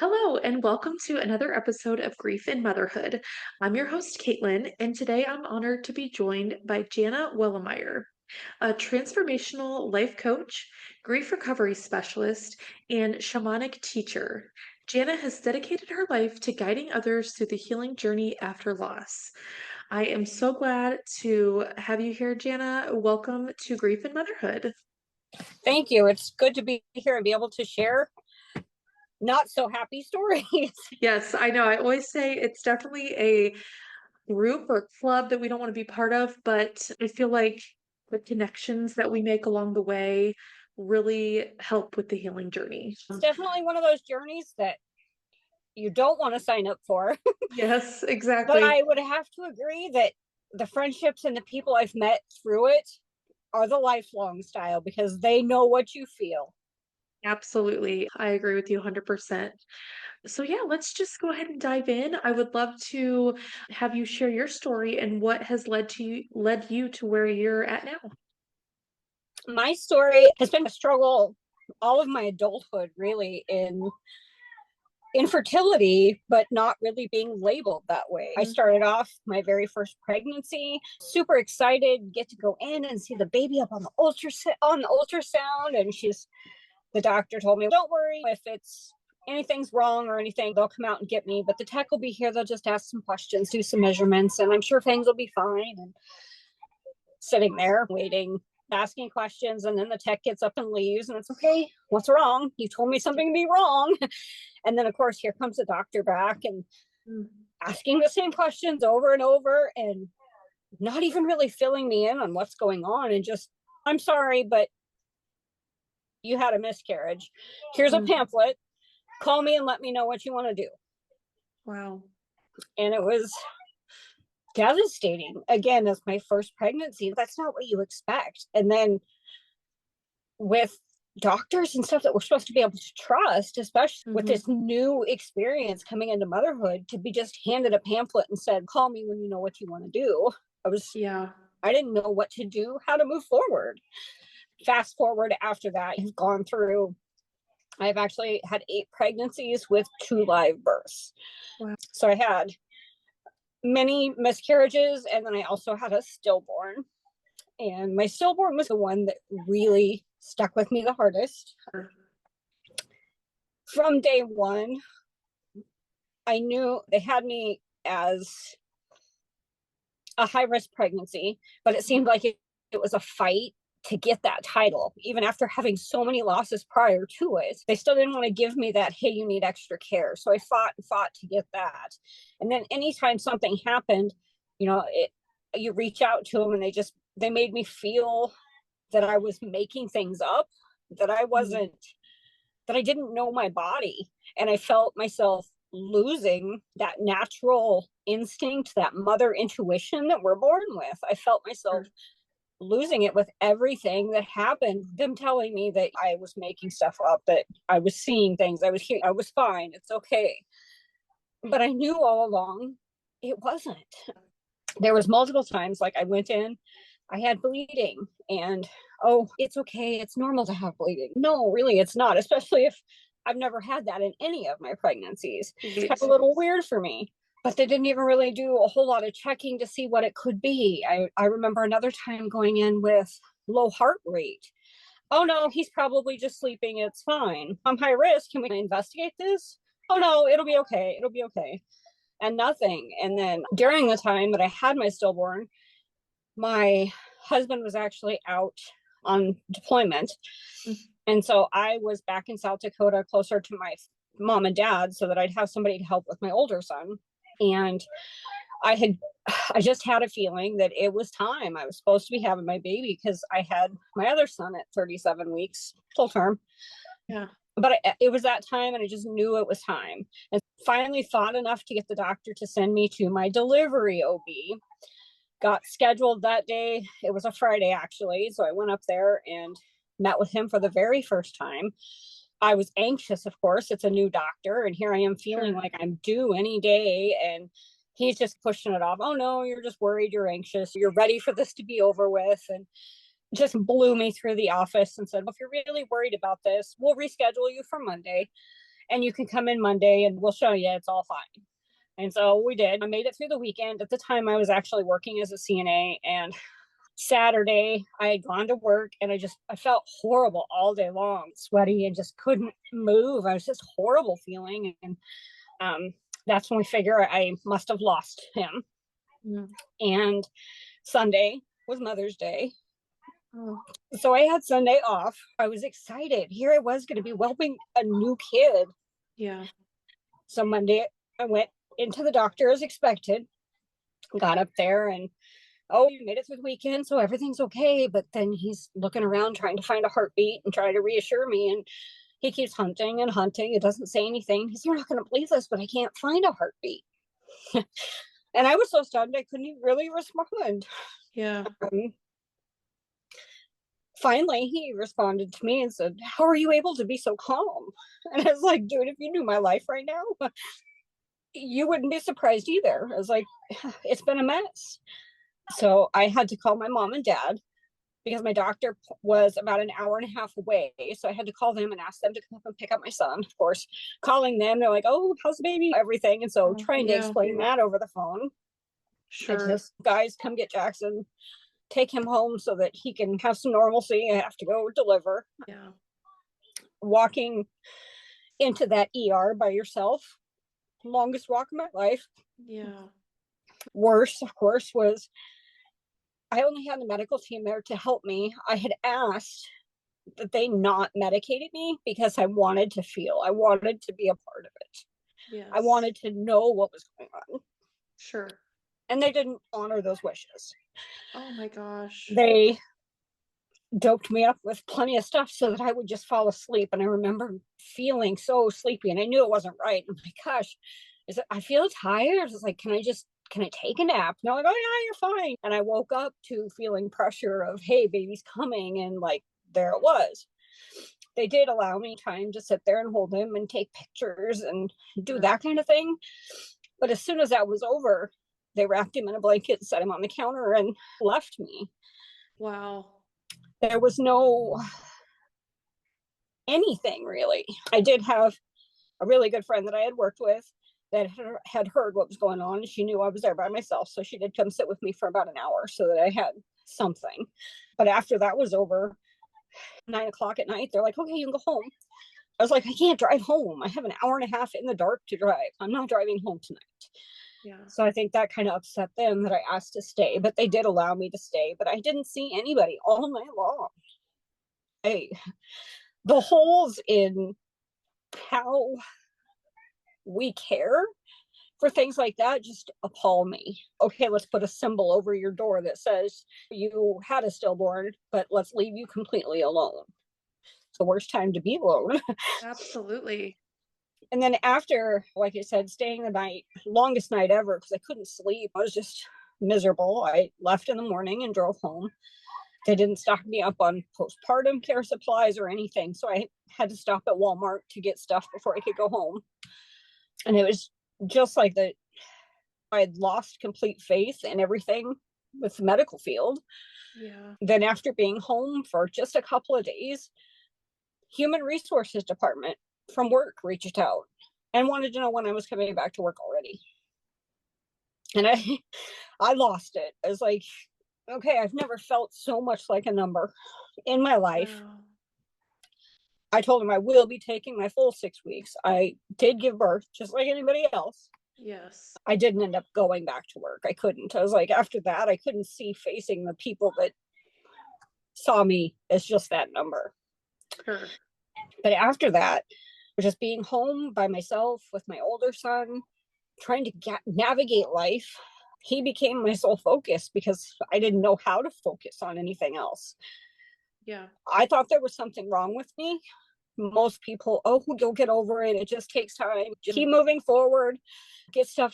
Hello, and welcome to another episode of Grief and Motherhood. I'm your host, Caitlin, and today I'm honored to be joined by Janna Wellemeyer, a transformational life coach, grief recovery specialist, and shamanic teacher. Janna has dedicated her life to guiding others through the healing journey after loss. I am so glad to have you here, Janna. Welcome to Grief and Motherhood. Thank you. It's good to be here and be able to share not so happy stories. Yes, I know. I always say it's definitely a group or club that we don't want to be part of, but I feel like the connections that we make along the way really help with the healing journey. It's definitely one of those journeys that you don't want to sign up for. Yes, But exactly. I would have to agree that the friendships and the people I've met through it are the lifelong style because they know what you feel. Absolutely. I agree with you 100%. So, yeah, let's just go ahead and dive in. I would love to have you share your story and what has led you to where you're at now. My story has been a struggle all of my adulthood, really, in infertility, but not really being labeled that way. I started off my very first pregnancy, super excited, get to go in and see the baby up on the ultrasound. And the doctor told me, don't worry if anything's wrong or anything, they'll come out and get me, but the tech will be here. They'll just ask some questions, do some measurements, and I'm sure things will be fine. And sitting there waiting, asking questions, and then the tech gets up and leaves, and it's okay. What's wrong? You told me something to be wrong. And then, of course, here comes the doctor back and asking the same questions over and over and not even really filling me in on what's going on. And just, I'm sorry, but you had a miscarriage. Here's a pamphlet. Call me and let me know what you want to do. Wow. And it was devastating. Again, as my first pregnancy, that's not what you expect. And then with doctors and stuff that we're supposed to be able to trust, especially with this new experience coming into motherhood, to be just handed a pamphlet and said, call me when you know what you want to do. I didn't know what to do, how to move forward. Fast forward after that, I've actually had 8 pregnancies with 2 live births. Wow. So I had many miscarriages, and then I also had a stillborn. And my stillborn was the one that really stuck with me the hardest. From day one, I knew they had me as a high-risk pregnancy, but it seemed like it was a fight to get that title. Even after having so many losses prior to it, they still didn't want to give me that, hey, you need extra care. So I fought and fought to get that. And then anytime something happened, you reach out to them and they made me feel that I was making things up, that I didn't know my body. And I felt myself losing that natural instinct, that mother intuition that we're born with. I felt myself losing it with everything that happened. Them telling me that I was making stuff up, that I was seeing things, I was hearing, I was fine, it's okay. But I knew all along it wasn't. There was multiple times, like I went in, I had bleeding, and it's okay, it's normal to have bleeding. No, really, it's not, especially if I've never had that in any of my pregnancies. It's kind of a little weird for me. But they didn't even really do a whole lot of checking to see what it could be. I remember another time going in with low heart rate. Oh no, he's probably just sleeping, it's fine. I'm high risk, can we investigate this? Oh no, it'll be okay, and nothing. And then during the time that I had my stillborn, my husband was actually out on deployment. And so I was back in South Dakota, closer to my mom and dad, so that I'd have somebody to help with my older son. And I just had a feeling that it was time. I was supposed to be having my baby because I had my other son at 37 weeks, full term. Yeah. But it was that time, and I just knew it was time. And finally thought enough to get the doctor to send me to my delivery OB. Got scheduled that day. It was a Friday, actually. So I went up there and met with him for the very first time. I was anxious, of course. It's a new doctor, and here I am feeling like I'm due any day, and he's just pushing it off. Oh no, you're just worried, you're anxious, you're ready for this to be over with. And just blew me through the office and said, well, if you're really worried about this, we'll reschedule you for Monday. and you can come in Monday and we'll show you it's all fine. And so we did. I made it through the weekend. At the time, I was actually working as a CNA, and Saturday I had gone to work and I felt horrible all day long, sweaty and just couldn't move. I was just horrible feeling. And that's when we figure I must have lost him. Mm. And Sunday was Mother's Day. Oh. So I had Sunday off. I was excited. Here I was going to be whelping a new kid. Yeah. So Monday I went into the doctor as expected, got up there, and you made it through the weekend, so everything's okay. But then he's looking around trying to find a heartbeat and trying to reassure me. And he keeps hunting and hunting. It doesn't say anything. He's, you're not going to believe this, but I can't find a heartbeat. And I was so stunned, I couldn't really respond. Yeah. Finally, he responded to me and said, how are you able to be so calm? And I was like, dude, if you knew my life right now, you wouldn't be surprised either. I was like, it's been a mess. So I had to call my mom and dad because my doctor was about an hour and a half away. So I had to call them and ask them to come up and pick up my son. Of course, calling them, they're like, oh, how's the baby? Everything. And so trying to explain that over the phone. Sure. Just, guys, come get Jackson, take him home so that he can have some normalcy. I have to go deliver. Yeah. Walking into that ER by yourself, longest walk of my life. Yeah. Worse, of course, was I only had the medical team there to help me. I had asked that they not medicated me because I wanted to feel. I wanted to be a part of it. Yes. I wanted to know what was going on. Sure. And they didn't honor those wishes. Oh my gosh. They doped me up with plenty of stuff so that I would just fall asleep. And I remember feeling so sleepy, and I knew it wasn't right. Oh my gosh, I feel tired. I was like, can I take a nap? And they're like, oh yeah, you're fine. And I woke up to feeling pressure of, hey, baby's coming. And like, there it was. They did allow me time to sit there and hold him and take pictures and do that kind of thing. But as soon as that was over, they wrapped him in a blanket, set him on the counter, and left me. Wow. There was no anything really. I did have a really good friend that I had worked with that had heard what was going on. She knew I was there by myself, so she did come sit with me for about an hour so that I had something. But after that was over, 9:00 at night, they're like, okay, you can go home. I was like, I can't drive home. I have an hour and a half in the dark to drive. I'm not driving home tonight. Yeah. So I think that kind of upset them that I asked to stay, but they did allow me to stay. But I didn't see anybody all night long. The holes in how we care for things like that just appall me. Okay, let's put a symbol over your door that says you had a stillborn, but let's leave you completely alone. It's the worst time to be alone. Absolutely. And then after, like I said, staying the night, longest night ever, because I couldn't sleep. I was just miserable. I left in the morning and drove home. They didn't stock me up on postpartum care supplies or anything. So I had to stop at Walmart to get stuff before I could go home. And it was just like that. I had lost complete faith in everything with the medical field. Yeah. Then after being home for just a couple of days, Human Resources Department from work reached out and wanted to know when I was coming back to work already. And I lost it. I was like, okay, I've never felt so much like a number in my life. Wow. I told him I will be taking my full 6 weeks. I did give birth just like anybody else. Yes. I didn't end up going back to work. I couldn't. I was like, after that, I couldn't see facing the people that saw me as just that number. Sure. But after that, just being home by myself with my older son, trying to navigate life, he became my sole focus because I didn't know how to focus on anything else. Yeah. I thought there was something wrong with me. Most people, you'll get over it. It just takes time. Just keep moving forward, get stuff,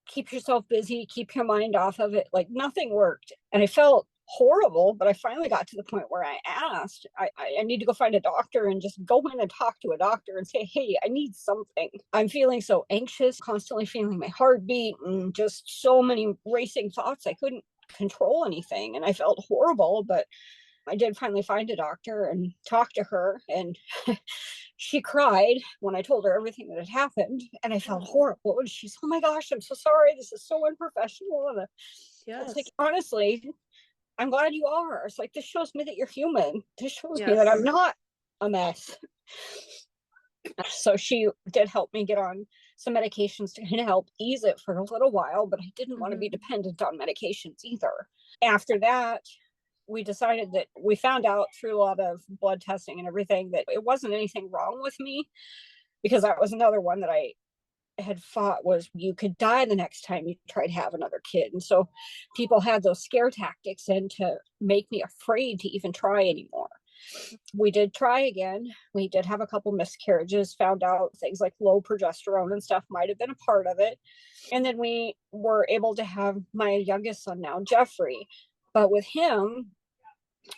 keep yourself busy, keep your mind off of it. Like nothing worked. And I felt horrible, but I finally got to the point where I asked, I need to go find a doctor and just go in and talk to a doctor and say, hey, I need something. I'm feeling so anxious, constantly feeling my heartbeat and just so many racing thoughts. I couldn't control anything and I felt horrible, but I did finally find a doctor and talk to her, and she cried when I told her everything that had happened, and I felt Oh, horrible. And she's, "Oh my gosh, I'm so sorry. This is so unprofessional." And it's like, yes. honestly, I'm glad you are. It's like, this shows me that you're human. This shows me that I'm Yes. not a mess. So she did help me get on some medications to kind of help ease it for a little while, but I didn't want to be Hmm. dependent on medications either. After that, we decided that we found out through a lot of blood testing and everything that it wasn't anything wrong with me, because that was another one that I had fought, was you could die the next time you try to have another kid. And so people had those scare tactics in to make me afraid to even try anymore. We did try again. We did have a couple miscarriages, found out things like low progesterone and stuff might have been a part of it. And then we were able to have my youngest son now, Jeffrey. But with him,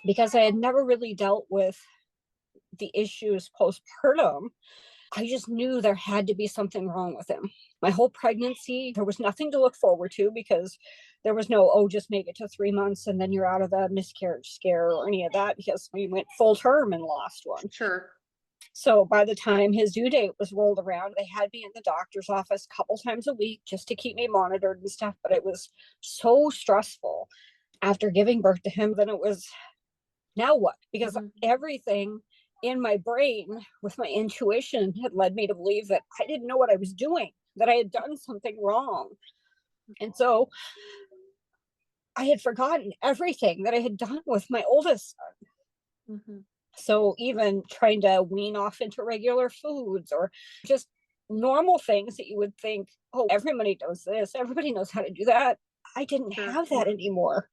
because I had never really dealt with the issues postpartum, I just knew there had to be something wrong with him. My whole pregnancy, there was nothing to look forward to, because there was no, oh, just make it to 3 months and then you're out of the miscarriage scare or any of that, because we went full term and lost one. Sure. So by the time his due date was rolled around, they had me in the doctor's office a couple times a week just to keep me monitored and stuff. But it was so stressful after giving birth to him. Then it was, now what? Because Hmm. everything in my brain with my intuition had led me to believe that I didn't know what I was doing, that I had done something wrong. And so I had forgotten everything that I had done with my oldest son. Hmm. So even trying to wean off into regular foods, or just normal things that you would think, oh, everybody does this, everybody knows how to do that. I didn't Sure. have that anymore.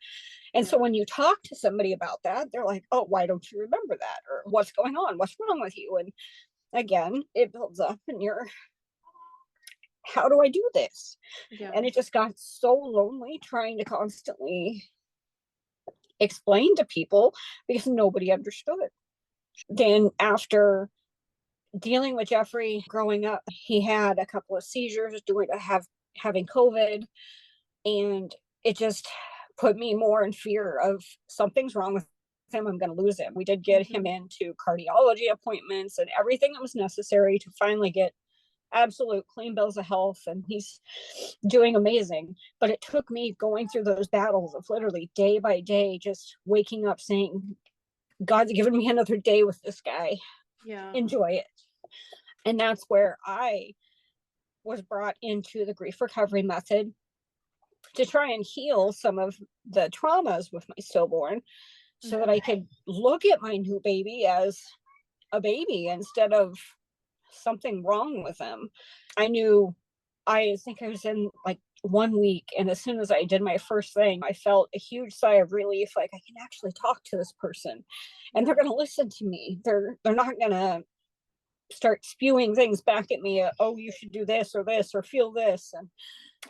And so Yeah. when you talk to somebody about that, they're like, oh, why don't you remember that? Or what's going on? What's wrong with you? And again, it builds up and you're, how do I do this? Yeah. And it just got so lonely trying to constantly explain to people because nobody understood. Then after dealing with Jeffrey growing up, he had a couple of seizures doing to have having COVID, and it just put me more in fear of something's wrong with him. I'm going to lose him. We did get him Hmm. into cardiology appointments and everything that was necessary to finally get absolute clean bills of health, and he's doing amazing. But it took me going through those battles of literally day by day, just waking up saying, God's given me another day with this guy. Yeah. Enjoy it. And that's where I was brought into the grief recovery method to try and heal some of the traumas with my stillborn, so that Hmm. I could look at my new baby as a baby instead of something wrong with them. I knew, I think I was in like 1 week, and as soon as I did my first thing, I felt a huge sigh of relief, like I can actually talk to this person and they're Yeah. going to listen to me. They're not going to start spewing things back at me, oh, you should do this or feel this. And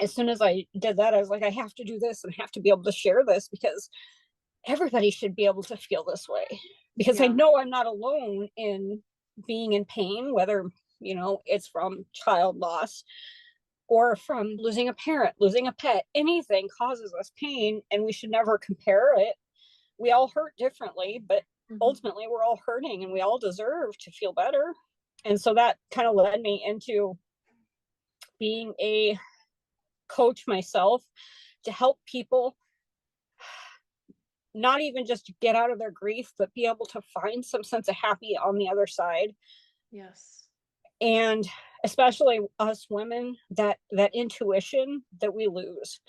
as soon as I did that, I was like, I have to do this and have to be able to share this, because everybody should be able to feel this way, because I Yeah. know I'm not alone in being in pain, whether, it's from child loss or from losing a parent, losing a pet. Anything causes us pain, and we should never compare it. We all hurt differently, but Hmm. ultimately we're all hurting and we all deserve to feel better. And so that kind of led me into being a coach myself, to help people not even just get out of their grief, but be able to find some sense of happy on the other side. Yes. And especially us women, that intuition that we lose.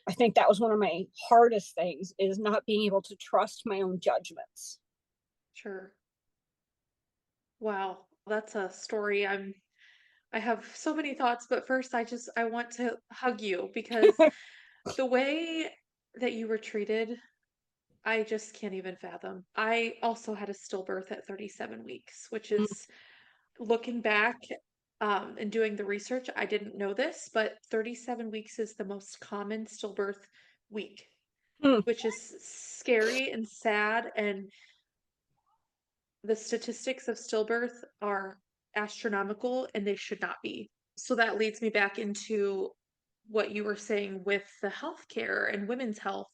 I think that was one of my hardest things, is not being able to trust my own judgments. Sure. Wow. That's a story. I have so many thoughts, but first I want to hug you because the way that you were treated, I just can't even fathom. I also had a stillbirth at 37 weeks, which is looking back and doing the research, I didn't know this, but 37 weeks is the most common stillbirth week, Mm-hmm. which is scary and sad. And the statistics of stillbirth are astronomical and they should not be. So that leads me back into what you were saying with the healthcare and women's health.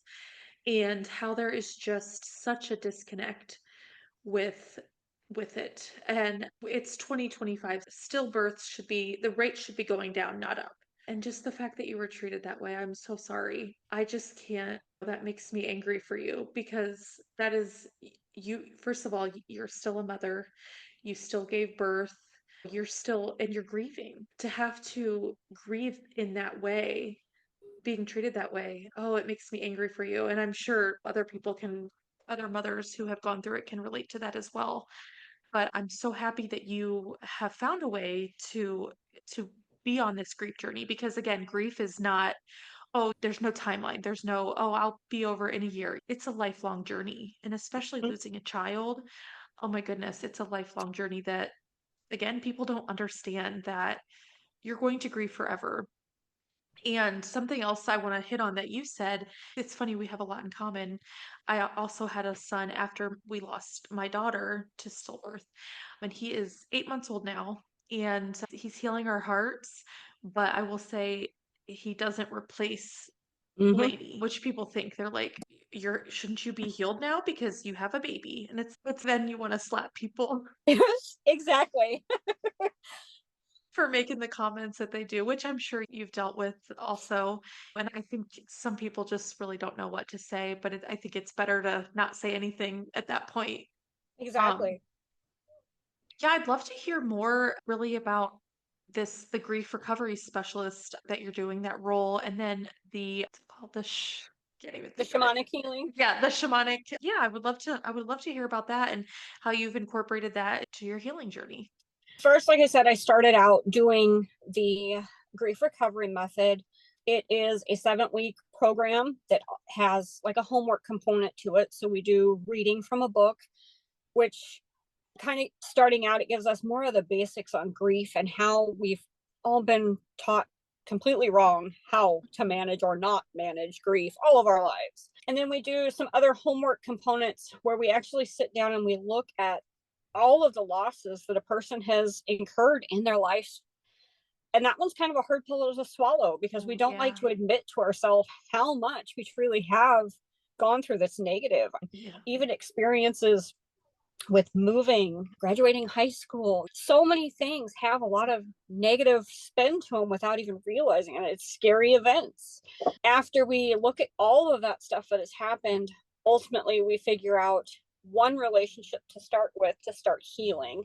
and how there is just such a disconnect with it. And it's 2025. Stillbirths should be the rate should be going down, not up. And just the fact that you were treated that way, I'm so sorry. I just can't. That makes me angry for you because that is you. First of all, you're still a mother. You still gave birth. You're still, and you're grieving. To have to grieve in that way, being treated that way, oh, it makes me angry for you. And I'm sure other mothers who have gone through it can relate to that as well. But I'm so happy that you have found a way to be on this grief journey because again, grief is not, oh, there's no timeline. There's no, oh, I'll be over in a year. It's a lifelong journey. And especially losing a child, oh my goodness, it's a lifelong journey that again, people don't understand that you're going to grieve forever. And something else I want to hit on that you said, it's funny, we have a lot in common. I also had a son after we lost my daughter to stillbirth, and he is 8 months old now, and he's healing our hearts. But I will say he doesn't replace Mm-hmm. Lainey, which people think they're like, you're shouldn't you be healed now because you have a baby? And it's then you want to slap people Exactly. for making the comments that they do, which I'm sure you've dealt with also. And I think some people just really don't know what to say, but I think it's better to not say anything at that point. Um, Exactly. yeah, I'd love to hear more really about the grief recovery specialist that you're doing that role, and then what's it called can't even The think of it. shamanic healing. Yeah, the shamanic. Yeah, I would love to hear about that and how you've incorporated that to your healing journey. First, like I said, I started out doing the grief recovery method. It is a 7-week program that has like a homework component to it. So we do reading from a book, which kind of starting out, it gives us more of the basics on grief and how we've all been taught completely wrong how to manage or not manage grief all of our lives. And then we do some other homework components where we actually sit down and we look at all of the losses that a person has incurred in their life. And that one's kind of a hard pill to swallow because we Oh, don't like yeah. to admit to ourselves how much we truly have gone through this negative. Yeah. Even experiences with moving, graduating high school. So many things have a lot of negative spin to them without even realizing it. It's scary events. After we look at all of that stuff that has happened, ultimately we figure out one relationship to start with to start healing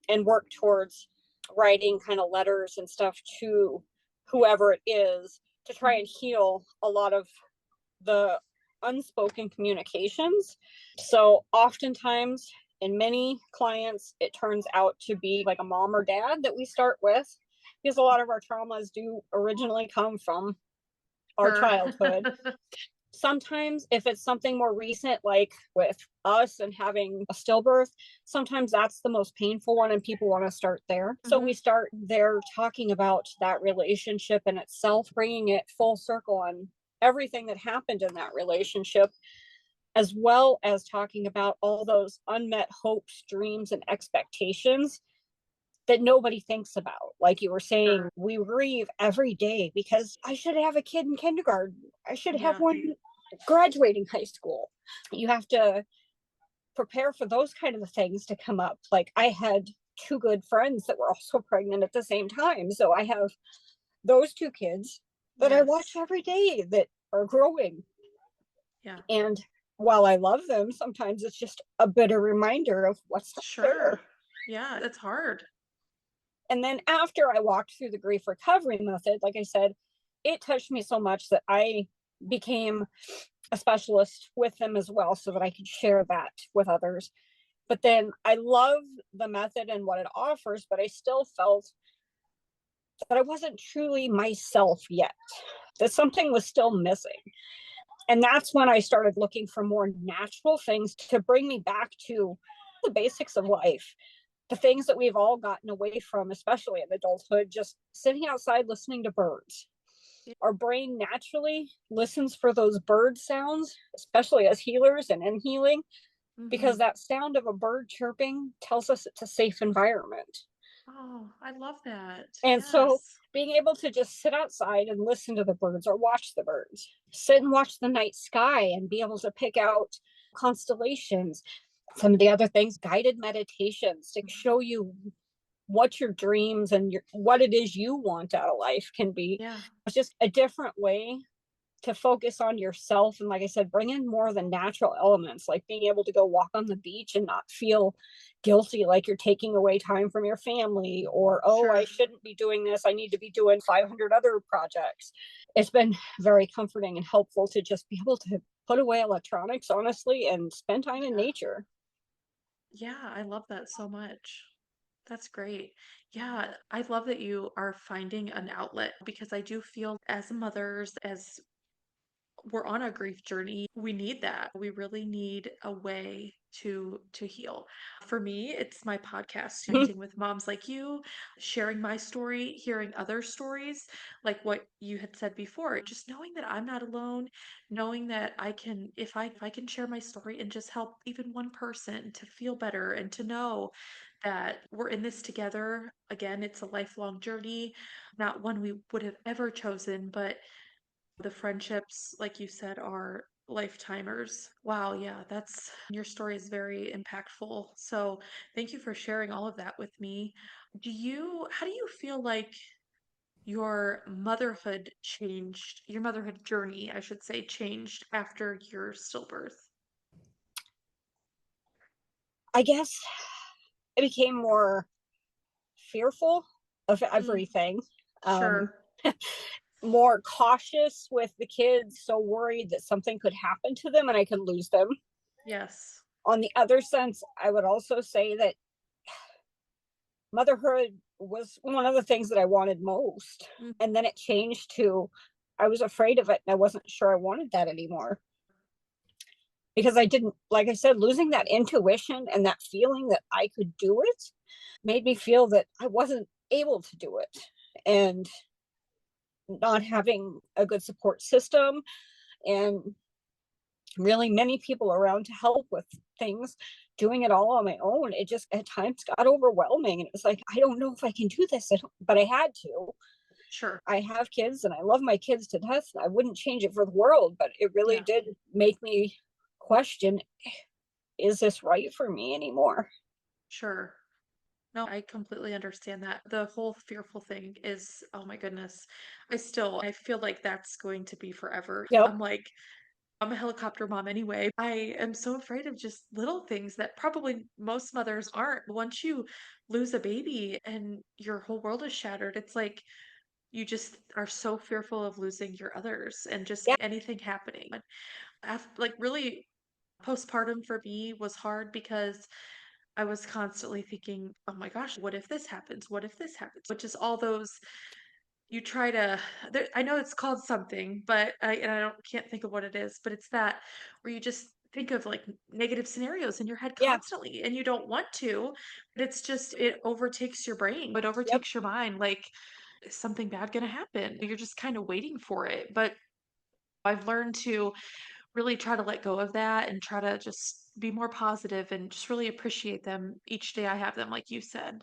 and work towards writing kind of letters and stuff to whoever it is to try and heal a lot of the unspoken communications. So oftentimes in many clients, it turns out to be like a mom or dad that we start with because a lot of our traumas do originally come from our Sure. childhood. Sometimes if it's something more recent, like with us and having a stillbirth, sometimes that's the most painful one and people want to start there. So we start there talking about that relationship in itself, bringing it full circle on everything that happened in that relationship, as well as talking about all those unmet hopes, dreams, and expectations that nobody thinks about. Like you were saying, Sure. we grieve every day because I should have a kid in kindergarten. I should have Yeah. one graduating high school. You have to prepare for those kind of things to come up. Like I had two good friends that were also pregnant at the same time. So I have those two kids that I watch Yes. every day that are growing. Yeah. And while I love them, sometimes it's just a bitter reminder of what's not Sure. there. Yeah, that's hard. And then after I walked through the grief recovery method, like I said, it touched me so much that I became a specialist with them as well so that I could share that with others. But then I love the method and what it offers, but I still felt that I wasn't truly myself yet, that something was still missing. And that's when I started looking for more natural things to bring me back to the basics of life, the things that we've all gotten away from, especially in adulthood, just sitting outside listening to birds. Yeah. Our brain naturally listens for those bird sounds, especially as healers and in healing, because that sound of a bird chirping tells us it's a safe environment. Oh, I love that. And so Yes. being able to just sit outside and listen to the birds or watch the birds, sit and watch the night sky and be able to pick out constellations. Some of the other things, guided meditations to Mhm. show you what your dreams and what it is you want out of life can be. Yeah. It's just a different way to focus on yourself. And like I said, bring in more of the natural elements, like being able to go walk on the beach and not feel guilty like you're taking away time from your family, or, oh, I Sure. shouldn't be doing this. I need to be doing 500 other projects. It's been very comforting and helpful to just be able to put away electronics, honestly, and spend time in Yeah. nature. Yeah, I love that so much. That's great. Yeah, I love that you are finding an outlet because I do feel as mothers, as we're on a grief journey, we need that. We really need a way to heal. For me, it's my podcast, connecting with moms like you, sharing my story, hearing other stories, like what you had said before, just knowing that I'm not alone, knowing that I can, if I can share my story and just help even one person to feel better and to know that we're in this together. Again, it's a lifelong journey, not one we would have ever chosen, but the friendships, like you said, are lifetimers. Wow, yeah, that's your story is very impactful. So thank you for sharing all of that with me. How do you feel like your motherhood journey, I should say, changed after your stillbirth? I guess I became more fearful of Mm, everything. Um, sure. More cautious with the kids, so worried that something could happen to them and I could lose them. Yes. On the other sense, I would also say that motherhood was one of the things that I wanted most. Mm, And then it changed to I was afraid of it and I wasn't sure I wanted that anymore. Because I didn't, like I said, losing that intuition and that feeling that I could do it made me feel that I wasn't able to do it. And not having a good support system and really many people around to help with things, doing it all on my own, it just at times got overwhelming. And it was like, I don't know if I can do this, but I had to. sure. I have kids and I love my kids to death. I wouldn't change it for the world, but it really Yeah, did make me question, is this right for me anymore? sure. No, I completely understand that. The whole fearful thing is, oh my goodness. I feel like that's going to be forever. Yep. I'm a helicopter mom anyway. I am so afraid of just little things that probably most mothers aren't. Once you lose a baby and your whole world is shattered, it's like you just are so fearful of losing your others and just Yeah. anything happening. Like really postpartum for me was hard because I was constantly thinking, oh my gosh, what if this happens? What if this happens? Which is all those you try to I know it's called something, but I don't can't think of what it is, but it's that where you just think of like negative scenarios in your head Yeah. constantly and you don't want to, but it's just it overtakes your brain. It Yep. overtakes your mind like is something bad going to happen? You're just kind of waiting for it. But I've learned to really try to let go of that and try to just be more positive and just really appreciate them each day I have them, like you said.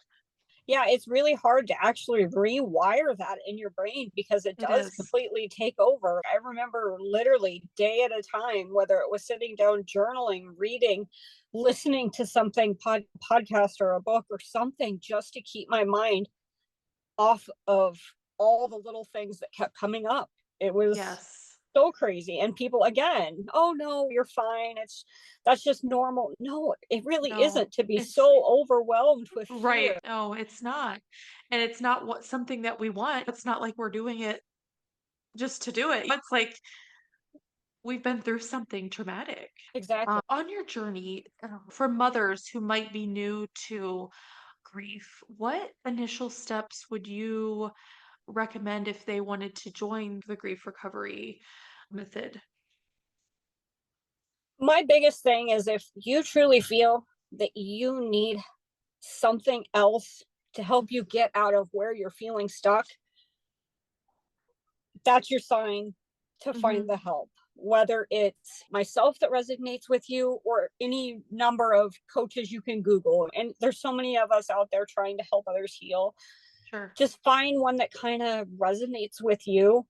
Yeah, it's really hard to actually rewire that in your brain because it It does is. completely take over. I remember literally day at a time, whether it was sitting down journaling, reading, listening to something podcast or a book or something just to keep my mind off of all the little things that kept coming up. It was Yes. so crazy. And people again, oh no, you're fine. It's That's just normal. No, it really No, isn't, to be it's so overwhelmed with right. fear. No, it's not. And it's not what something that we want. It's not like we're doing it just to do it. It's like we've been through something traumatic. Exactly. On your journey, for mothers who might be new to grief, what initial steps would you recommend if they wanted to join the grief recovery method? My biggest thing is if you truly feel that you need something else to help you get out of where you're feeling stuck, that's your sign to Mm-hmm. find the help. whether it's myself that resonates with you or any number of coaches you can Google. And there's so many of us out there trying to help others heal. Sure. Just find one that kind of resonates with you.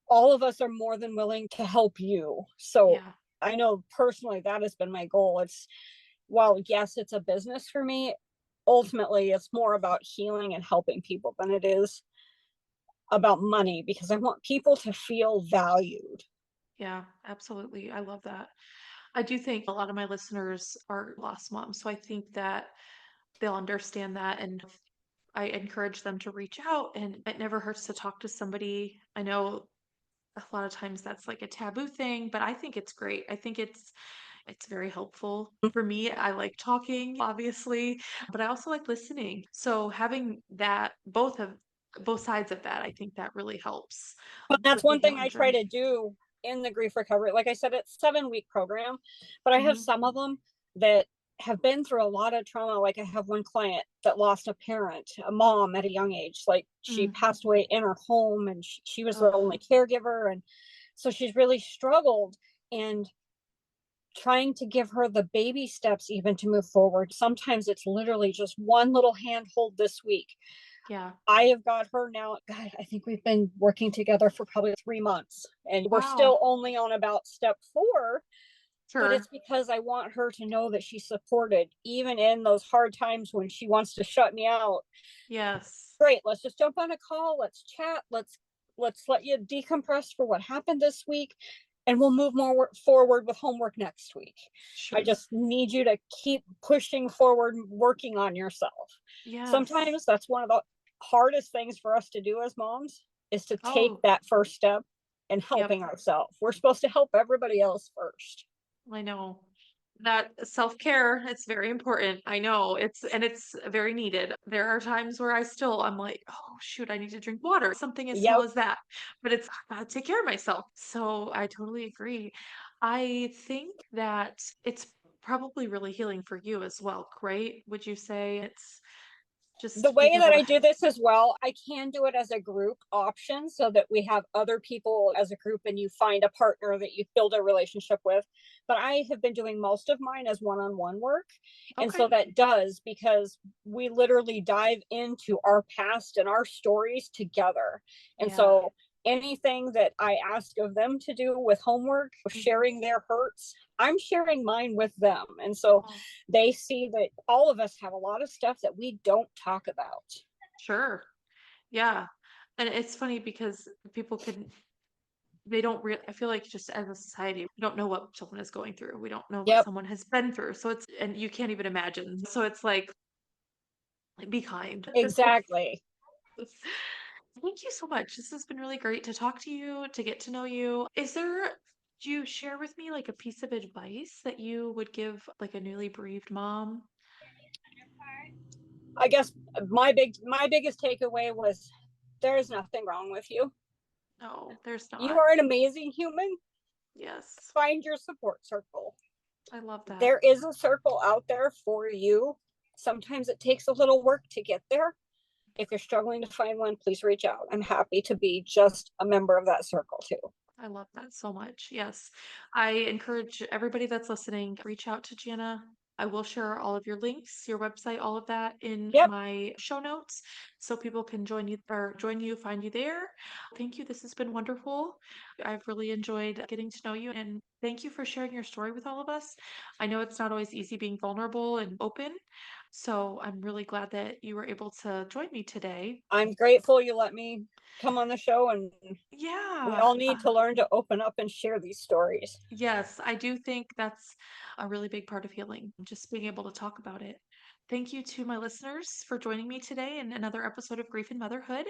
All of us are more than willing to help you. So Yeah. I know personally that has been my goal. It's, while yes, it's a business for me, ultimately it's more about healing and helping people than it is about money, because I want people to feel valued. Yeah, absolutely. I love that. I do think a lot of my listeners are lost moms, so I think that they'll understand that, and I encourage them to reach out, and it never hurts to talk to somebody. I know a lot of times that's like a taboo thing, but I think it's great. I think it's very helpful. For me, I like talking, obviously, but I also like listening. So having that both sides of that, I think that really helps But that's with the one thing healing I try journey. to do in the grief recovery. Like I said, it's 7 week program, but I have Hmm. some of them that have been through a lot of trauma. Like I have one client that lost a parent, a mom at a young age. Like she Mm. passed away in her home and she was the Oh, only caregiver. And so she's really struggled, and trying to give her the baby steps even to move forward. Sometimes it's literally just one little handhold this week. yeah. I have got her now. God, I think we've been working together for probably 3 months, and we're Wow. still only on about step 4. But it's Sure. because I want her to know that she's supported, even in those hard times when she wants to shut me out. Yes. Great, let's just jump on a call. Let's chat. Let's let you decompress for what happened this week, and we'll move more forward with homework next week. I Sure. just need you to keep pushing forward, working on yourself. Yes. Sometimes that's one of the hardest things for us to do as moms, is to take Oh, that first step in yep. helping ourselves. We're supposed to help everybody else first. I know. That self-care, it's very important. I know it's very needed. There are times where I'm like, oh shoot, I need to drink water. Something as small Yep. as that. But it's I gotta take care of myself. So I totally agree. I think that it's probably really healing for you as well, right? Would you say it's The just being way that able to I do this as well, I can do it as a group option so that we have other people as a group and you find a partner that you build a relationship with. But I have been doing most of mine as one on one work. And so okay. that does, because we literally dive into our past and our stories together. And Yeah. so anything that I ask of them to do with homework, Mhm. sharing their hurts, I'm sharing mine with them. And so Oh, they see that all of us have a lot of stuff that we don't talk about. sure. Yeah. And it's funny because people can they don't really I feel like just as a society, we don't know what someone is going through. We don't know what Yep, someone has been through. So it's and you can't even imagine. So it's like be kind. exactly. Thank you so much. This has been really great to talk to you, to get to know you. Do you share with me like a piece of advice that you would give like a newly bereaved mom? I guess my biggest takeaway was there is nothing wrong with you. No, there's You not. are an amazing human. Yes. Find your support circle. I love that. There is a circle out there for you. Sometimes it takes a little work to get there. If you're struggling to find one, please reach out. I'm happy to be just a member of that circle too. I love that so much. Yes. I encourage everybody that's listening, reach out to Janna. I will share all of your links, your website, all of that in Yep, my show notes so people can join you, find you there. Thank you. This has been wonderful. I've really enjoyed getting to know you and thank you for sharing your story with all of us. I know it's not always easy being vulnerable and open. So I'm really glad that you were able to join me today. I'm grateful you let me come on the show, and we Yeah. all need to learn to open up and share these stories. Yes, I do think that's a really big part of healing, just being able to talk about it. Thank you to my listeners for joining me today in another episode of Grief and Motherhood.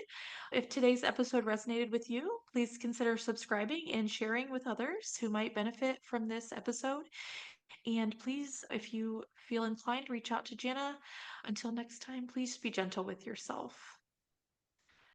If today's episode resonated with you, please consider subscribing and sharing with others who might benefit from this episode. And please, if you feel inclined, reach out to Jana. Until next time, please be gentle with yourself.